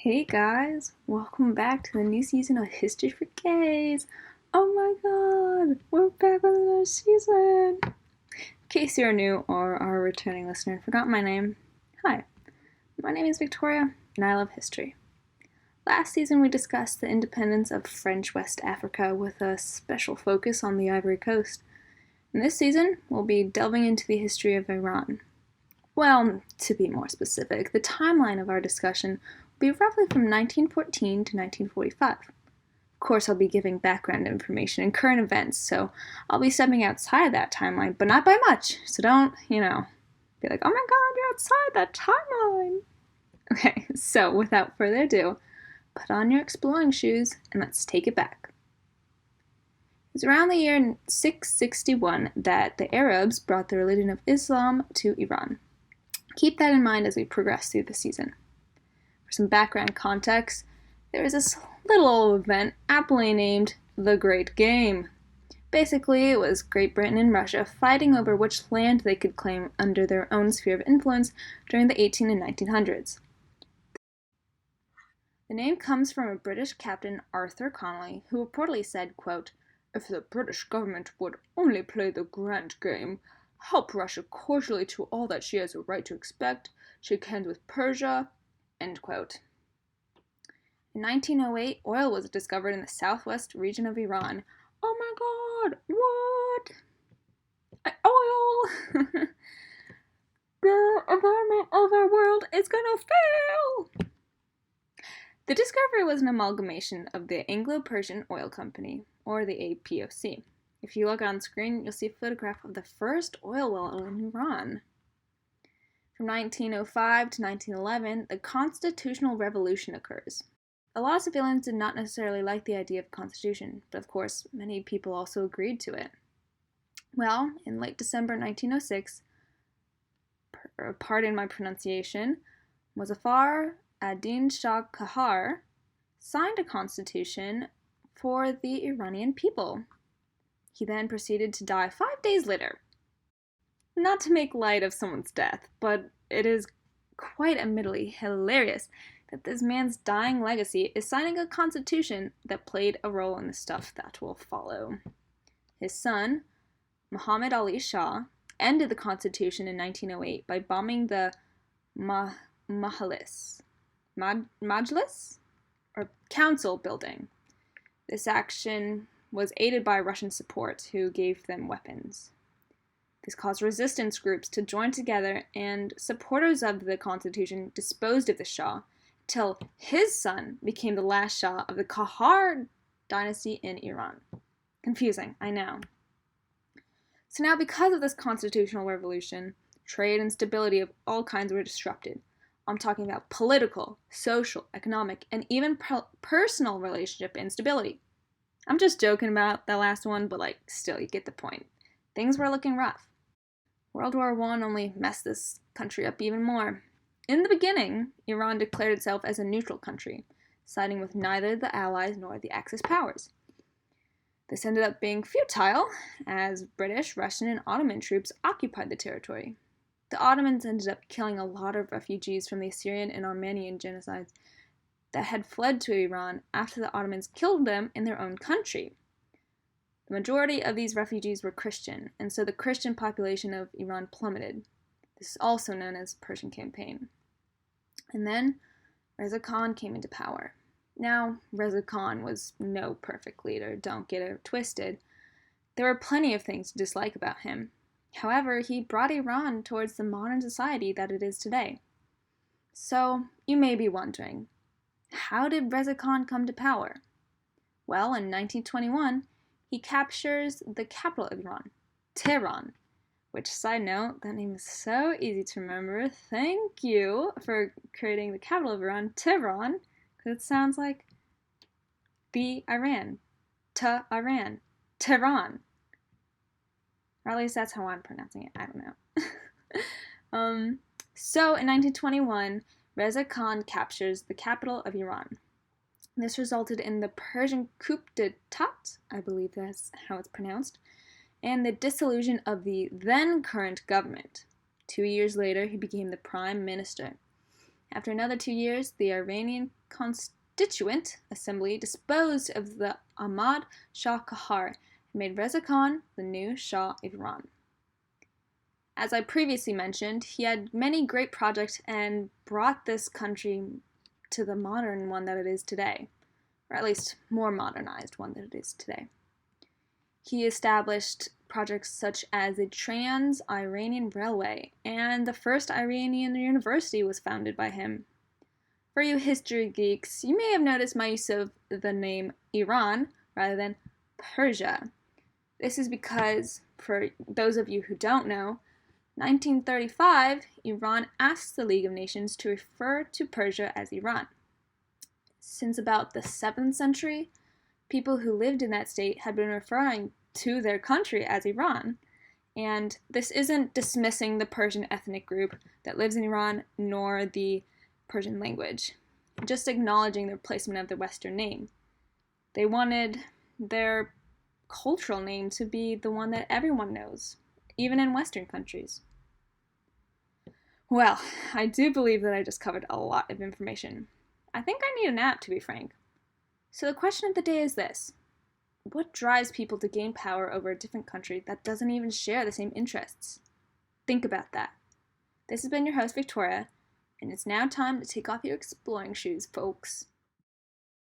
Hey guys, welcome back to the new season of History for Gays. Oh my god, we're back with another season. In case you're new or are a returning listener and forgot my name, hi, my name is Victoria and I love history. Last season we discussed the independence of French West Africa with a special focus on the Ivory Coast. In this season, we'll be delving into the history of Iran. Well, to be more specific, the timeline of our discussion will be roughly from 1914 to 1945. Of course, I'll be giving background information and current events, so I'll be stepping outside that timeline, but not by much. So don't, be like, oh my god, you're outside that timeline. Okay, so without further ado, put on your exploring shoes and let's take it back. It was around the year 661 that the Arabs brought the religion of Islam to Iran. Keep that in mind as we progress through the season. For some background context, there was this little old event aptly named the Great Game. Basically, it was Great Britain and Russia fighting over which land they could claim under their own sphere of influence during the 18 and 1900s. The name comes from a British captain, Arthur Connolly, who reportedly said, quote, "If the British government would only play the grand game, help Russia cordially to all that she has a right to expect, shake hands with Persia," end quote. In 1908, oil was discovered in the southwest region of Iran. Oh my god, what? Oil! The environment of our world is gonna fail! The discovery was an amalgamation of the Anglo-Persian Oil Company, or the APOC. If you look on screen, you'll see a photograph of the first oil well in Iran. From 1905 to 1911, the Constitutional Revolution occurs. A lot of civilians did not necessarily like the idea of a constitution, but of course, many people also agreed to it. Well, in late December 1906, pardon my pronunciation, Muzaffar ad-Din Shah Kahar signed a constitution for the Iranian people. He then proceeded to die 5 days later. Not to make light of someone's death, but it is quite admittedly hilarious that this man's dying legacy is signing a constitution that played a role in the stuff that will follow. His son, Muhammad Ali Shah, ended the constitution in 1908 by bombing the Majlis, or council building. This action was aided by Russian support, who gave them weapons. This caused resistance groups to join together, and supporters of the constitution disposed of the Shah till his son became the last Shah of the Kahar dynasty in Iran. Confusing, I know. So now, because of this constitutional revolution, trade and stability of all kinds were disrupted. I'm talking about political, social, economic, and even personal relationship instability. I'm just joking about that last one, but still, you get the point. Things were looking rough. World War I only messed this country up even more. In the beginning, Iran declared itself as a neutral country, siding with neither the Allies nor the Axis powers. This ended up being futile, as British, Russian, and Ottoman troops occupied the territory. The Ottomans ended up killing a lot of refugees from the Assyrian and Armenian genocides that had fled to Iran after the Ottomans killed them in their own country. The majority of these refugees were Christian, and so the Christian population of Iran plummeted. This is also known as the Persian Campaign. And then Reza Khan came into power. Now, Reza Khan was no perfect leader, don't get it twisted. There were plenty of things to dislike about him. However, he brought Iran towards the modern society that it is today. So, you may be wondering, how did Reza Khan come to power? Well, in 1921, he captures the capital of Iran, Tehran, which, side note, that name is so easy to remember. Thank you for creating the capital of Iran, Tehran, because it sounds like the Iran, Iran, Tehran. Or at least that's how I'm pronouncing it, I don't know. So in 1921, Reza Khan captures the capital of Iran. This resulted in the Persian coup d'etat, I believe that's how it's pronounced, and the dissolution of the then current government. 2 years later, he became the prime minister. After another 2 years, the Iranian Constituent Assembly disposed of the Ahmad Shah Kahar and made Reza Khan the new Shah of Iran. As I previously mentioned, he had many great projects and brought this country to the modern one that it is today, or at least more modernized one that it is today. He established projects such as the Trans-Iranian Railway, and the first Iranian university was founded by him. For you history geeks, you may have noticed my use of the name Iran rather than Persia. This is because, for those of you who don't know, 1935, Iran asked the League of Nations to refer to Persia as Iran. Since about the 7th century, people who lived in that state had been referring to their country as Iran. And this isn't dismissing the Persian ethnic group that lives in Iran, nor the Persian language, just acknowledging the replacement of the Western name. They wanted their cultural name to be the one that everyone knows, even in Western countries. Well, I do believe that I just covered a lot of information. I think I need a nap, to be frank. So the question of the day is this: what drives people to gain power over a different country that doesn't even share the same interests? Think about that. This has been your host, Victoria, and it's now time to take off your exploring shoes, folks.